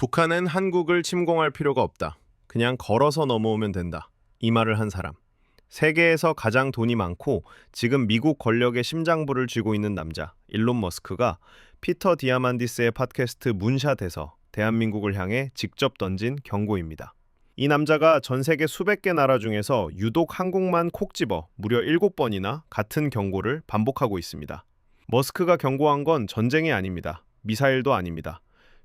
북한은 한국을 침공할 필요가 없다. 그냥 걸어서 넘어오면 된다. 이 말을 한 사람. 세계에서 가장 돈이 많고 지금 미국 권력의 심장부를 쥐고 있는 남자 일론 머스크가 피터 디아만디스의 팟캐스트 문샷에서 대한민국을 향해 직접 던진 경고입니다. 이 남자가 전 세계 수백 개 나라 중에서 유독 한국만 콕 집어 무려 7번이나 같은 경고를 반복하고 있습니다. 머스크가 경고한 건 전쟁이 아닙니다. 미사일도 아닙니다.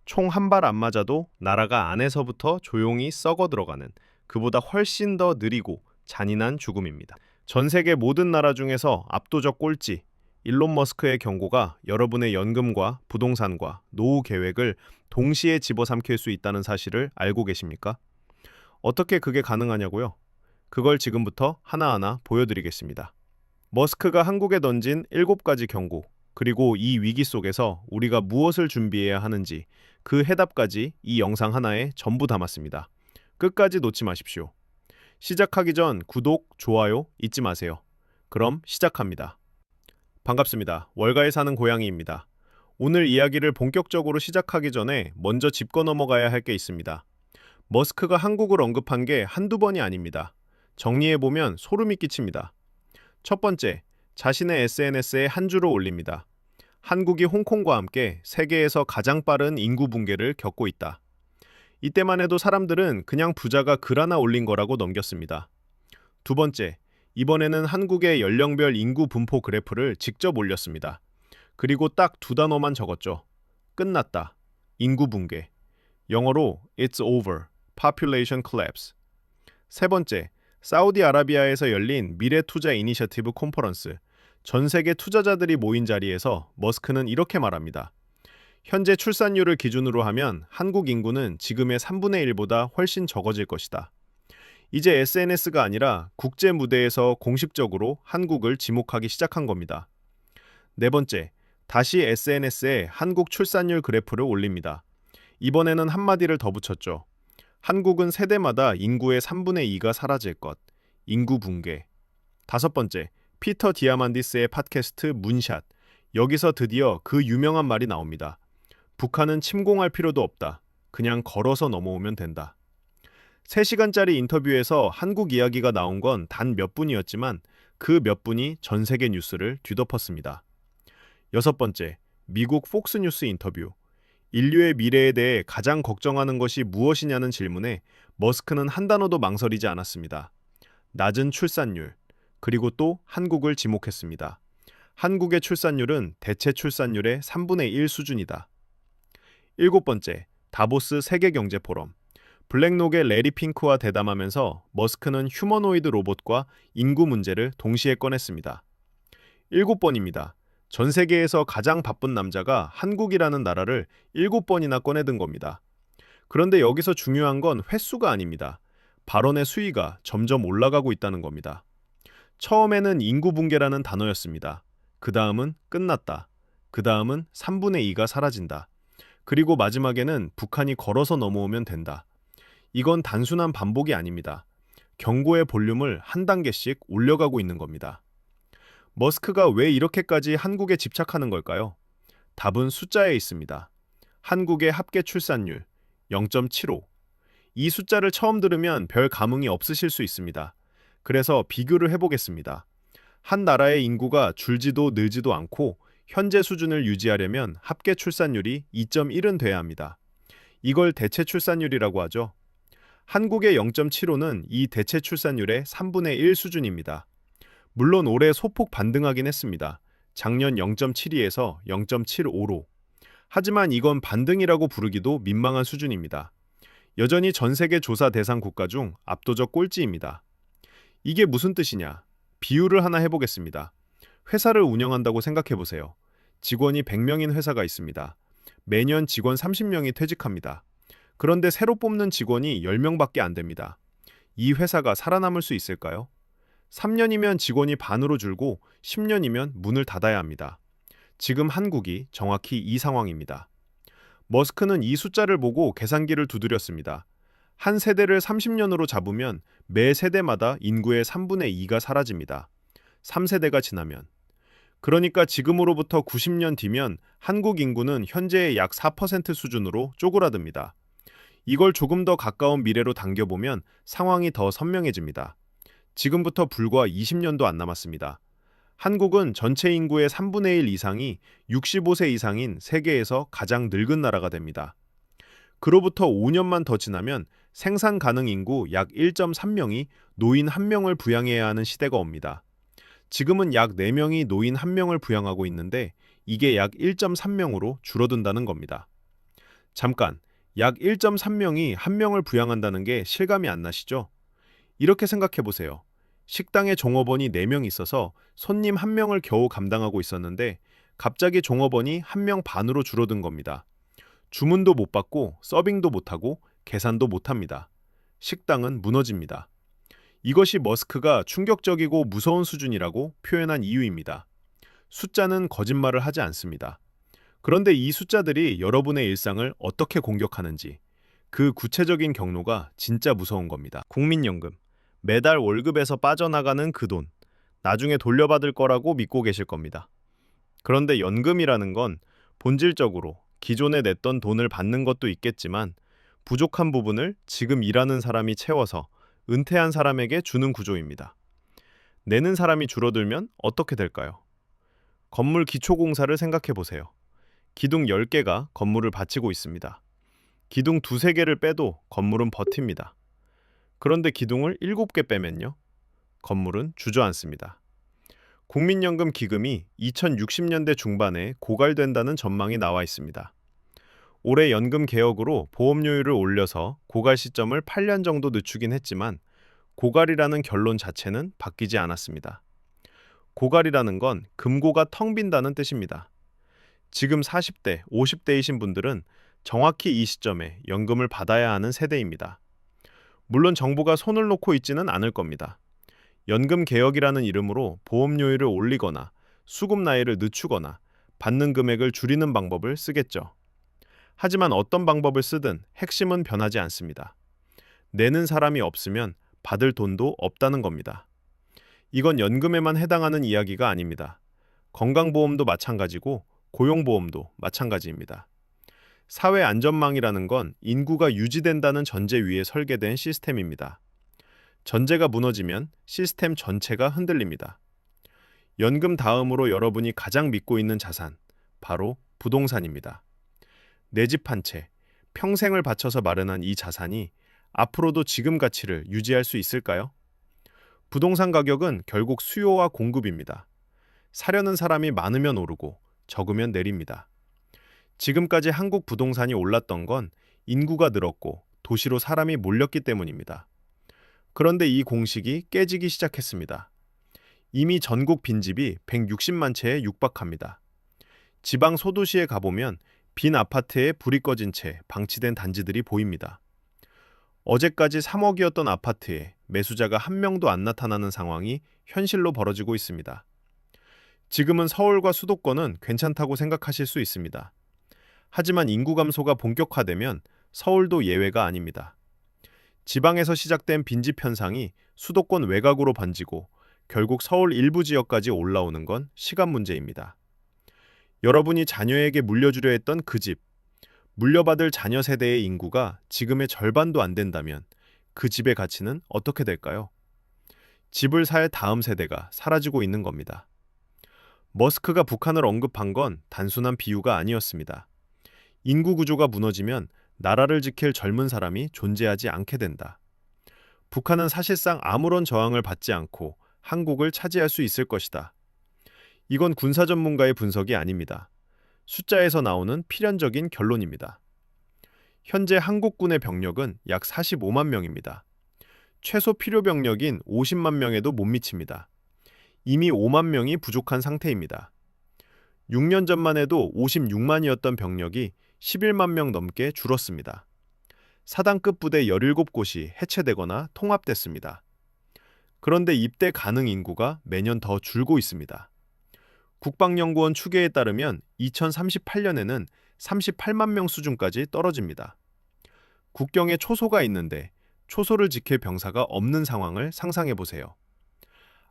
총 한 발 안 맞아도 나라가 안에서부터 조용히 썩어 들어가는 그보다 훨씬 더 느리고 잔인한 죽음입니다. 전 세계 모든 나라 중에서 압도적 꼴찌, 일론 머스크의 경고가 여러분의 연금과 부동산과 노후 계획을 동시에 집어삼킬 수 있다는 사실을 알고 계십니까? 어떻게 그게 가능하냐고요? 그걸 지금부터 하나하나 보여드리겠습니다. 머스크가 한국에 던진 7가지 경고, 그리고 이 위기 속에서 우리가 무엇을 준비해야 하는지 그 해답까지 이 영상 하나에 전부 담았습니다. 끝까지 놓지 마십시오. 시작하기 전 구독, 좋아요 잊지 마세요. 그럼 시작합니다. 반갑습니다. 월가에 사는 고양이입니다. 오늘 이야기를 본격적으로 시작하기 전에 먼저 짚고 넘어가야 할 게 있습니다. 머스크가 한국을 언급한 게 한두 번이 아닙니다. 정리해보면 소름이 끼칩니다. 첫 번째, 자신의 SNS에 한 줄을 올립니다. 한국이 홍콩과 함께 세계에서 가장 빠른 인구 붕괴를 겪고 있다. 이때만 해도 사람들은 그냥 부자가 글 하나 올린 거라고 넘겼습니다. 두 번째, 이번에는 한국의 연령별 인구 분포 그래프를 직접 올렸습니다. 그리고 딱 2단어만 적었죠. 끝났다. 인구 붕괴. 영어로 It's over. Population collapse. 세 번째, 사우디아라비아에서 열린 미래투자 이니셔티브 컨퍼런스. 전 세계 투자자들이 모인 자리에서 머스크는 이렇게 말합니다. 현재 출산율을 기준으로 하면 한국 인구는 지금의 3분의 1보다 훨씬 적어질 것이다. 이제 SNS가 아니라 국제 무대에서 공식적으로 한국을 지목하기 시작한 겁니다. 네 번째, 다시 SNS에 한국 출산율 그래프를 올립니다. 이번에는 한마디를 더 붙였죠. 한국은 세대마다 인구의 3분의 2가 사라질 것. 인구 붕괴. 다섯 번째, 피터 디아만디스의 팟캐스트 문샷. 여기서 드디어 그 유명한 말이 나옵니다. 북한은 침공할 필요도 없다. 그냥 걸어서 넘어오면 된다. 3시간짜리 인터뷰에서 한국 이야기가 나온 건 단 몇 분이었지만 그 몇 분이 전 세계 뉴스를 뒤덮었습니다. 여섯 번째, 미국 폭스뉴스 인터뷰. 인류의 미래에 대해 가장 걱정하는 것이 무엇이냐는 질문에 머스크는 한 단어도 망설이지 않았습니다. 낮은 출산율, 그리고 또 한국을 지목했습니다. 한국의 출산율은 대체 출산율의 3분의 1 수준이다. 일곱 번째, 다보스 세계경제포럼. 블랙록의 레리 핑크와 대담하면서 머스크는 휴머노이드 로봇과 인구 문제를 동시에 꺼냈습니다. 7번입니다. 전 세계에서 가장 바쁜 남자가 한국이라는 나라를 7번이나 꺼내든 겁니다. 그런데 여기서 중요한 건 횟수가 아닙니다. 발언의 수위가 점점 올라가고 있다는 겁니다. 처음에는 인구 붕괴라는 단어였습니다. 그 다음은 끝났다. 그 다음은 3분의 2가 사라진다. 그리고 마지막에는 북한이 걸어서 넘어오면 된다. 이건 단순한 반복이 아닙니다. 경고의 볼륨을 한 단계씩 올려가고 있는 겁니다. 머스크가 왜 이렇게까지 한국에 집착하는 걸까요? 답은 숫자에 있습니다. 한국의 합계 출산율 0.75. 이 숫자를 처음 들으면 별 감흥이 없으실 수 있습니다. 그래서 비교를 해보겠습니다. 한 나라의 인구가 줄지도 늘지도 않고 현재 수준을 유지하려면 합계 출산율이 2.1은 돼야 합니다. 이걸 대체 출산율이라고 하죠. 한국의 0.75는 이 대체 출산율의 3분의 1 수준입니다. 물론 올해 소폭 반등하긴 했습니다. 작년 0.72에서 0.75로. 하지만 이건 반등이라고 부르기도 민망한 수준입니다. 여전히 전 세계 조사 대상 국가 중 압도적 꼴찌입니다. 이게 무슨 뜻이냐? 비유를 하나 해보겠습니다. 회사를 운영한다고 생각해보세요. 직원이 100명인 회사가 있습니다. 매년 직원 30명이 퇴직합니다. 그런데 새로 뽑는 직원이 10명밖에 안 됩니다. 이 회사가 살아남을 수 있을까요? 3년이면 직원이 반으로 줄고 10년이면 문을 닫아야 합니다. 지금 한국이 정확히 이 상황입니다. 머스크는 이 숫자를 보고 계산기를 두드렸습니다. 한 세대를 30년으로 잡으면 매 세대마다 인구의 3분의 2가 사라집니다. 3세대가 지나면. 그러니까 지금으로부터 90년 뒤면 한국 인구는 현재의 약 4% 수준으로 쪼그라듭니다. 이걸 조금 더 가까운 미래로 당겨보면 상황이 더 선명해집니다. 지금부터 불과 20년도 안 남았습니다. 한국은 전체 인구의 3분의 1 이상이 65세 이상인 세계에서 가장 늙은 나라가 됩니다. 그로부터 5년만 더 지나면 생산 가능 인구 약 1.3명이 노인 1명을 부양해야 하는 시대가 옵니다. 지금은 약 4명이 노인 1명을 부양하고 있는데 이게 약 1.3명으로 줄어든다는 겁니다. 잠깐, 약 1.3명이 1명을 부양한다는 게 실감이 안 나시죠? 이렇게 생각해 보세요. 식당에 종업원이 4명 있어서 손님 1명을 겨우 감당하고 있었는데 갑자기 종업원이 1명 반으로 줄어든 겁니다. 주문도 못 받고 서빙도 못하고 계산도 못합니다. 식당은 무너집니다. 이것이 머스크가 충격적이고 무서운 수준이라고 표현한 이유입니다. 숫자는 거짓말을 하지 않습니다. 그런데 이 숫자들이 여러분의 일상을 어떻게 공격하는지, 그 구체적인 경로가 진짜 무서운 겁니다. 국민연금. 매달 월급에서 빠져나가는 그 돈, 나중에 돌려받을 거라고 믿고 계실 겁니다. 그런데 연금이라는 건 본질적으로 기존에 냈던 돈을 받는 것도 있겠지만 부족한 부분을 지금 일하는 사람이 채워서 은퇴한 사람에게 주는 구조입니다. 내는 사람이 줄어들면 어떻게 될까요? 건물 기초공사를 생각해 보세요. 기둥 10개가 건물을 받치고 있습니다. 기둥 2~3개를 빼도 건물은 버팁니다. 그런데 기둥을 7개 빼면요? 건물은 주저앉습니다. 국민연금 기금이 2060년대 중반에 고갈된다는 전망이 나와 있습니다. 올해 연금 개혁으로 보험료율을 올려서 고갈 시점을 8년 정도 늦추긴 했지만 고갈이라는 결론 자체는 바뀌지 않았습니다. 고갈이라는 건 금고가 텅 빈다는 뜻입니다. 지금 40대, 50대이신 분들은 정확히 이 시점에 연금을 받아야 하는 세대입니다. 물론 정부가 손을 놓고 있지는 않을 겁니다. 연금 개혁이라는 이름으로 보험료율을 올리거나 수급 나이를 늦추거나 받는 금액을 줄이는 방법을 쓰겠죠. 하지만 어떤 방법을 쓰든 핵심은 변하지 않습니다. 내는 사람이 없으면 받을 돈도 없다는 겁니다. 이건 연금에만 해당하는 이야기가 아닙니다. 건강보험도 마찬가지고 고용보험도 마찬가지입니다. 사회 안전망이라는 건 인구가 유지된다는 전제 위에 설계된 시스템입니다. 전제가 무너지면 시스템 전체가 흔들립니다. 연금 다음으로 여러분이 가장 믿고 있는 자산, 바로 부동산입니다. 내 집 한 채, 평생을 바쳐서 마련한 이 자산이 앞으로도 지금 가치를 유지할 수 있을까요? 부동산 가격은 결국 수요와 공급입니다. 사려는 사람이 많으면 오르고 적으면 내립니다. 지금까지 한국 부동산이 올랐던 건 인구가 늘었고 도시로 사람이 몰렸기 때문입니다. 그런데 이 공식이 깨지기 시작했습니다. 이미 전국 빈집이 160만 채에 육박합니다. 지방 소도시에 가보면 빈 아파트에 불이 꺼진 채 방치된 단지들이 보입니다. 어제까지 3억이었던 아파트에 매수자가 한 명도 안 나타나는 상황이 현실로 벌어지고 있습니다. 지금은 서울과 수도권은 괜찮다고 생각하실 수 있습니다. 하지만 인구 감소가 본격화되면 서울도 예외가 아닙니다. 지방에서 시작된 빈집 현상이 수도권 외곽으로 번지고 결국 서울 일부 지역까지 올라오는 건 시간 문제입니다. 여러분이 자녀에게 물려주려 했던 그 집, 물려받을 자녀 세대의 인구가 지금의 절반도 안 된다면 그 집의 가치는 어떻게 될까요? 집을 살 다음 세대가 사라지고 있는 겁니다. 머스크가 북한을 언급한 건 단순한 비유가 아니었습니다. 인구 구조가 무너지면 나라를 지킬 젊은 사람이 존재하지 않게 된다. 북한은 사실상 아무런 저항을 받지 않고 한국을 차지할 수 있을 것이다. 이건 군사 전문가의 분석이 아닙니다. 숫자에서 나오는 필연적인 결론입니다. 현재 한국군의 병력은 약 45만 명입니다. 최소 필요 병력인 50만 명에도 못 미칩니다. 이미 5만 명이 부족한 상태입니다. 6년 전만 해도 56만이었던 병력이 11만 명 넘게 줄었습니다. 사단급 부대 17곳이 해체되거나 통합됐습니다. 그런데 입대 가능 인구가 매년 더 줄고 있습니다. 국방연구원 추계에 따르면 2038년에는 38만 명 수준까지 떨어집니다. 국경에 초소가 있는데 초소를 지킬 병사가 없는 상황을 상상해 보세요.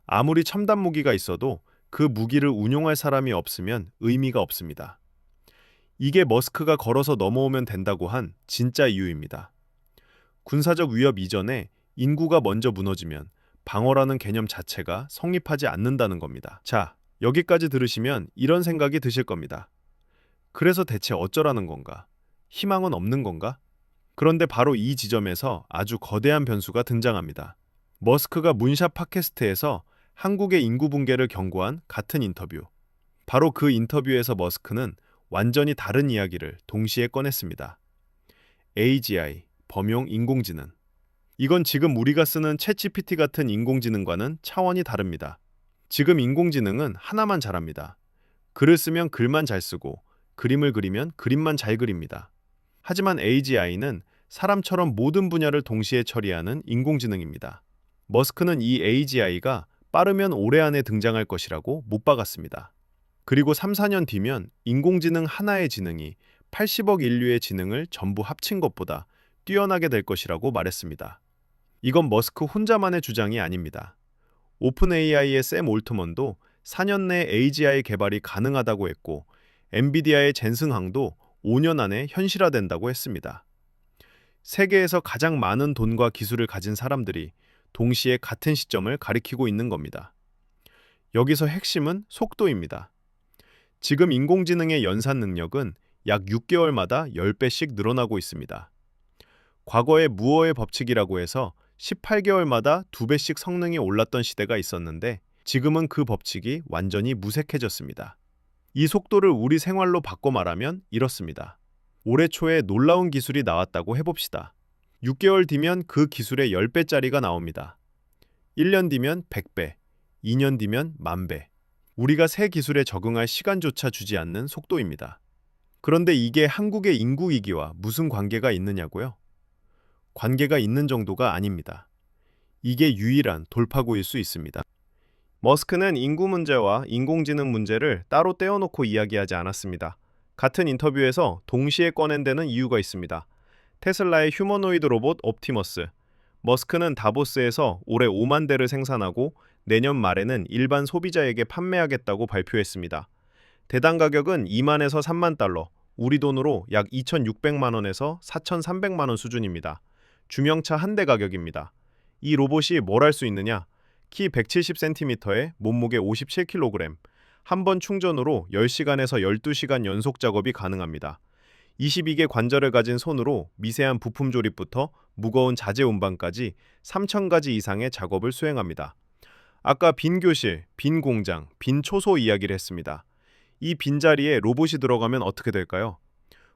아무리 첨단 무기가 있어도 그 무기를 운용할 사람이 없으면 의미가 없습니다. 이게 머스크가 걸어서 넘어오면 된다고 한 진짜 이유입니다. 군사적 위협 이전에 인구가 먼저 무너지면 방어라는 개념 자체가 성립하지 않는다는 겁니다. 자, 여기까지 들으시면 이런 생각이 드실 겁니다. 그래서 대체 어쩌라는 건가? 희망은 없는 건가? 그런데 바로 이 지점에서 아주 거대한 변수가 등장합니다. 머스크가 문샷 팟캐스트에서 한국의 인구 붕괴를 경고한 같은 인터뷰. 바로 그 인터뷰에서 머스크는 완전히 다른 이야기를 동시에 꺼냈습니다. AGI, 범용 인공지능. 이건 지금 우리가 쓰는 챗GPT 같은 인공지능과는 차원이 다릅니다. 지금 인공지능은 하나만 잘합니다. 글을 쓰면 글만 잘 쓰고, 그림을 그리면 그림만 잘 그립니다. 하지만 AGI는 사람처럼 모든 분야를 동시에 처리하는 인공지능입니다. 머스크는 이 AGI가 빠르면 올해 안에 등장할 것이라고 못 박았습니다. 그리고 3, 4년 뒤면 인공지능 하나의 지능이 80억 인류의 지능을 전부 합친 것보다 뛰어나게 될 것이라고 말했습니다. 이건 머스크 혼자만의 주장이 아닙니다. 오픈 AI의 샘 올트먼도 4년 내 AGI 개발이 가능하다고 했고, 엔비디아의 젠슨 항도 5년 안에 현실화된다고 했습니다. 세계에서 가장 많은 돈과 기술을 가진 사람들이 동시에 같은 시점을 가리키고 있는 겁니다. 여기서 핵심은 속도입니다. 지금 인공지능의 연산 능력은 약 6개월마다 10배씩 늘어나고 있습니다. 과거에 무어의 법칙이라고 해서 18개월마다 2배씩 성능이 올랐던 시대가 있었는데 지금은 그 법칙이 완전히 무색해졌습니다. 이 속도를 우리 생활로 바꿔 말하면 이렇습니다. 올해 초에 놀라운 기술이 나왔다고 해봅시다. 6개월 뒤면 그 기술의 10배짜리가 나옵니다. 1년 뒤면 100배, 2년 뒤면 10,000배. 우리가 새 기술에 적응할 시간조차 주지 않는 속도입니다. 그런데 이게 한국의 인구 위기와 무슨 관계가 있느냐고요? 관계가 있는 정도가 아닙니다. 이게 유일한 돌파구일 수 있습니다. 머스크는 인구 문제와 인공지능 문제를 따로 떼어놓고 이야기하지 않았습니다. 같은 인터뷰에서 동시에 꺼낸 데는 이유가 있습니다. 테슬라의 휴머노이드 로봇 옵티머스. 머스크는 다보스에서 올해 5만 대를 생산하고 내년 말에는 일반 소비자에게 판매하겠다고 발표했습니다. 대당 가격은 2만에서 3만 달러, 우리 돈으로 약 2,600만 원에서 4,300만 원 수준입니다. 주명차 한 대 가격입니다. 이 로봇이 뭘 할 수 있느냐? 키 170cm에 몸무게 57kg, 한 번 충전으로 10시간에서 12시간 연속 작업이 가능합니다. 22개 관절을 가진 손으로 미세한 부품 조립부터 무거운 자재 운반까지 3,000가지 이상의 작업을 수행합니다. 아까 빈 교실, 빈 공장, 빈 초소 이야기를 했습니다. 이 빈자리에 로봇이 들어가면 어떻게 될까요?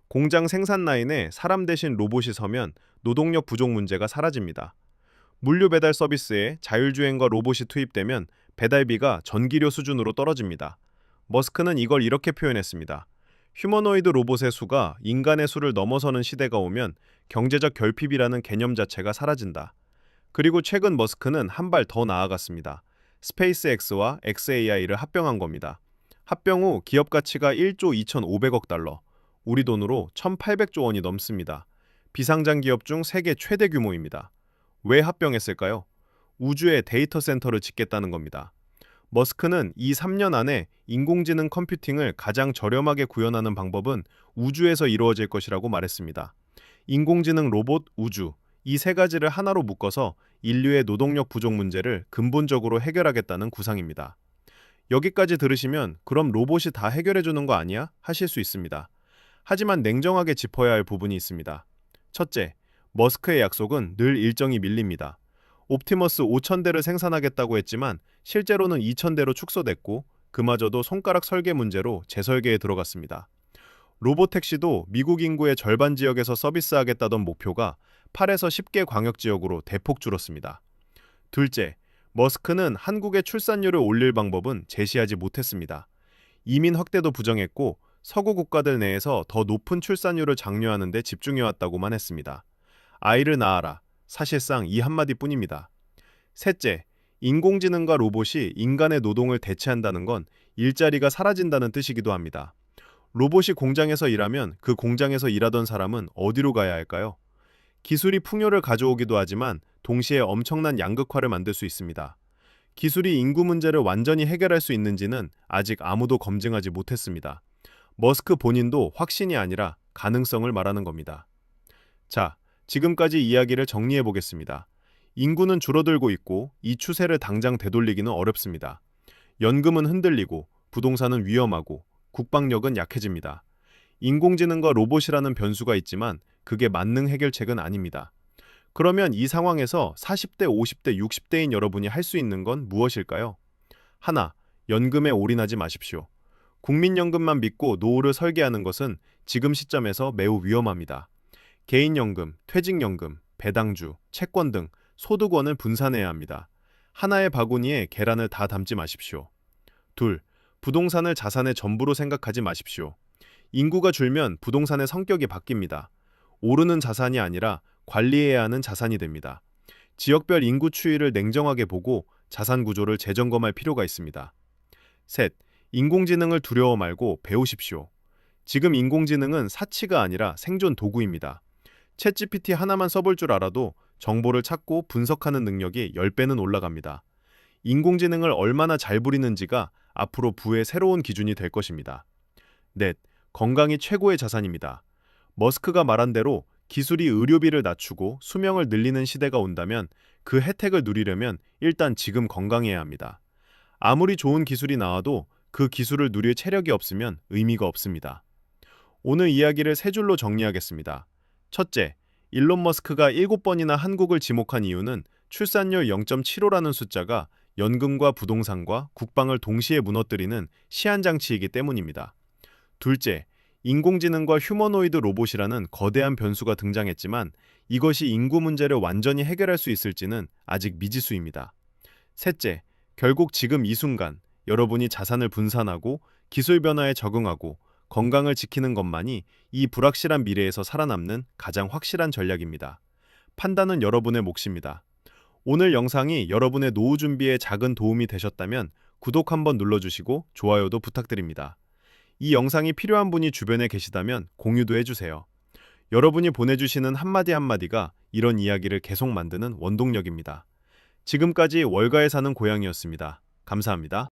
공장 생산 라인에 사람 대신 로봇이 서면 노동력 부족 문제가 사라집니다. 물류 배달 서비스에 자율주행과 로봇이 투입되면 배달비가 전기료 수준으로 떨어집니다. 머스크는 이걸 이렇게 표현했습니다. 휴머노이드 로봇의 수가 인간의 수를 넘어서는 시대가 오면 경제적 결핍이라는 개념 자체가 사라진다. 그리고 최근 머스크는 한 발 더 나아갔습니다. 스페이스X와 xAI를 합병한 겁니다. 합병 후 기업 가치가 1조 2,500억 달러, 우리 돈으로 1,800조 원이 넘습니다. 비상장 기업 중 세계 최대 규모입니다. 왜 합병했을까요? 우주에 데이터 센터를 짓겠다는 겁니다. 머스크는 이 3년 안에 인공지능 컴퓨팅을 가장 저렴하게 구현하는 방법은 우주에서 이루어질 것이라고 말했습니다. 인공지능, 로봇, 우주, 이 세 가지를 하나로 묶어서 인류의 노동력 부족 문제를 근본적으로 해결하겠다는 구상입니다. 여기까지 들으시면 그럼 로봇이 다 해결해주는 거 아니야? 하실 수 있습니다. 하지만 냉정하게 짚어야 할 부분이 있습니다. 첫째, 머스크의 약속은 늘 일정이 밀립니다. 옵티머스 5,000대를 생산하겠다고 했지만 실제로는 2,000대로 축소됐고 그마저도 손가락 설계 문제로 재설계에 들어갔습니다. 로봇택시도 미국 인구의 절반 지역에서 서비스하겠다던 목표가 8에서 10개 광역지역으로 대폭 줄었습니다. 둘째, 머스크는 한국의 출산율을 올릴 방법은 제시하지 못했습니다. 이민 확대도 부정했고 서구 국가들 내에서 더 높은 출산율을 장려하는 데 집중해왔다고만 했습니다. 아이를 낳아라. 사실상 이 한마디뿐입니다. 셋째, 인공지능과 로봇이 인간의 노동을 대체한다는 건 일자리가 사라진다는 뜻이기도 합니다. 로봇이 공장에서 일하면 그 공장에서 일하던 사람은 어디로 가야 할까요? 기술이 풍요를 가져오기도 하지만 동시에 엄청난 양극화를 만들 수 있습니다. 기술이 인구 문제를 완전히 해결할 수 있는지는 아직 아무도 검증하지 못했습니다. 머스크 본인도 확신이 아니라 가능성을 말하는 겁니다. 자, 지금까지 이야기를 정리해 보겠습니다. 인구는 줄어들고 있고 이 추세를 당장 되돌리기는 어렵습니다. 연금은 흔들리고 부동산은 위험하고 국방력은 약해집니다. 인공지능과 로봇이라는 변수가 있지만 그게 만능 해결책은 아닙니다. 그러면 이 상황에서 40대, 50대, 60대인 여러분이 할 수 있는 건 무엇일까요? 하나, 연금에 올인하지 마십시오. 국민연금만 믿고 노후를 설계하는 것은 지금 시점에서 매우 위험합니다. 개인연금, 퇴직연금, 배당주, 채권 등 소득원을 분산해야 합니다. 하나의 바구니에 계란을 다 담지 마십시오. 둘, 부동산을 자산의 전부로 생각하지 마십시오. 인구가 줄면 부동산의 성격이 바뀝니다. 오르는 자산이 아니라 관리해야 하는 자산이 됩니다. 지역별 인구 추이를 냉정하게 보고 자산 구조를 재점검할 필요가 있습니다. 셋, 인공지능을 두려워 말고 배우십시오. 지금 인공지능은 사치가 아니라 생존 도구입니다. 챗GPT 하나만 써볼 줄 알아도 정보를 찾고 분석하는 능력이 10배는 올라갑니다. 인공지능을 얼마나 잘 부리는지가 앞으로 부의 새로운 기준이 될 것입니다. 넷, 건강이 최고의 자산입니다. 머스크가 말한 대로 기술이 의료비를 낮추고 수명을 늘리는 시대가 온다면 그 혜택을 누리려면 일단 지금 건강해야 합니다. 아무리 좋은 기술이 나와도 그 기술을 누릴 체력이 없으면 의미가 없습니다. 오늘 이야기를 세 줄로 정리하겠습니다. 첫째, 일론 머스크가 7번이나 한국을 지목한 이유는 출산율 0.75라는 숫자가 연금과 부동산과 국방을 동시에 무너뜨리는 시한장치이기 때문입니다. 둘째, 인공지능과 휴머노이드 로봇이라는 거대한 변수가 등장했지만 이것이 인구 문제를 완전히 해결할 수 있을지는 아직 미지수입니다. 셋째, 결국 지금 이 순간 여러분이 자산을 분산하고 기술 변화에 적응하고 건강을 지키는 것만이 이 불확실한 미래에서 살아남는 가장 확실한 전략입니다. 판단은 여러분의 몫입니다. 오늘 영상이 여러분의 노후 준비에 작은 도움이 되셨다면 구독 한번 눌러주시고 좋아요도 부탁드립니다. 이 영상이 필요한 분이 주변에 계시다면 공유도 해주세요. 여러분이 보내주시는 한마디 한마디가 이런 이야기를 계속 만드는 원동력입니다. 지금까지 월가에 사는 고양이였습니다. 감사합니다.